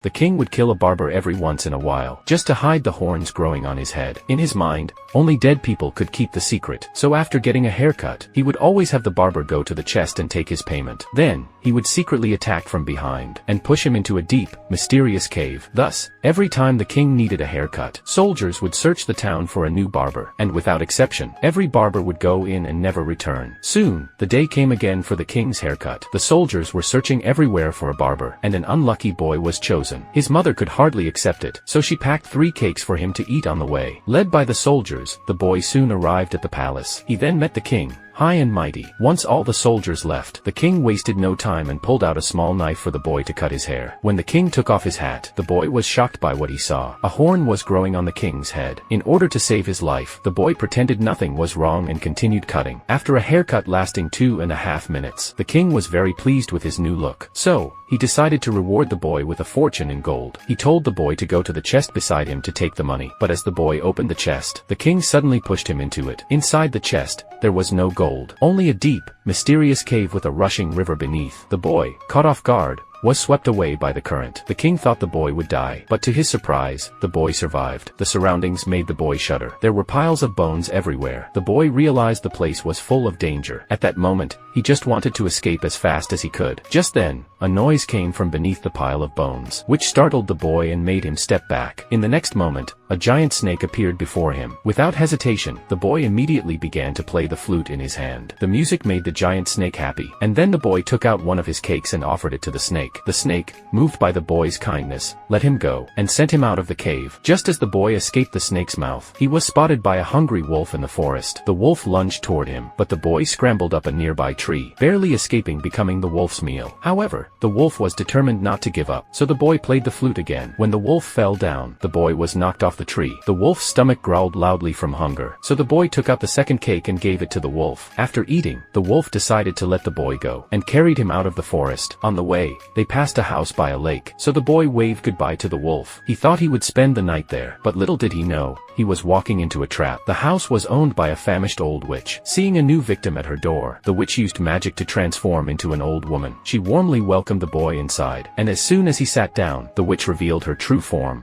The king would kill a barber every once in a while, just to hide the horns growing on his head. In his mind, only dead people could keep the secret. So after getting a haircut, he would always have the barber go to the chest and take his payment. Then, he would secretly attack from behind, and push him into a deep, mysterious cave. Thus, every time the king needed a haircut, soldiers would search the town for a new barber, and without exception, every barber would go in and never return. Soon, the day came again for the king's haircut. The soldiers were searching everywhere for a barber, and an unlucky boy was chosen. His mother could hardly accept it, so she packed 3 cakes for him to eat on the way. Led by the soldiers, the boy soon arrived at the palace. He then met the king, high and mighty. Once all the soldiers left, the king wasted no time and pulled out a small knife for the boy to cut his hair. When the king took off his hat, the boy was shocked by what he saw. A horn was growing on the king's head. In order to save his life, the boy pretended nothing was wrong and continued cutting. After a haircut lasting 2.5 minutes, the king was very pleased with his new look. So, he decided to reward the boy with a fortune in gold. He told the boy to go to the chest beside him to take the money. But as the boy opened the chest, the king suddenly pushed him into it. Inside the chest, there was no gold, only a deep, mysterious cave with a rushing river beneath. The boy, caught off guard, was swept away by the current. The king thought the boy would die, but to his surprise, the boy survived. The surroundings made the boy shudder. There were piles of bones everywhere. The boy realized the place was full of danger. At that moment, he just wanted to escape as fast as he could. Just then, a noise came from beneath the pile of bones, which startled the boy and made him step back. In the next moment, a giant snake appeared before him. Without hesitation, the boy immediately began to play the flute in his hand. The music made the giant snake happy, and then the boy took out one of his cakes and offered it to the snake. The snake, moved by the boy's kindness, let him go, and sent him out of the cave. Just as the boy escaped the snake's mouth, he was spotted by a hungry wolf in the forest. The wolf lunged toward him, but the boy scrambled up a nearby tree, barely escaping becoming the wolf's meal. However, the wolf was determined not to give up, so the boy played the flute again. When the wolf fell down, the boy was knocked off the tree. The wolf's stomach growled loudly from hunger, so the boy took out the second cake and gave it to the wolf. After eating, the wolf decided to let the boy go, and carried him out of the forest. On the way, they passed a house by a lake, so the boy waved goodbye to the wolf. He thought he would spend the night there, but little did he know, he was walking into a trap. The house was owned by a famished old witch. Seeing a new victim at her door, the witch used magic to transform into an old woman. She warmly welcomed the boy inside, and as soon as he sat down, the witch revealed her true form.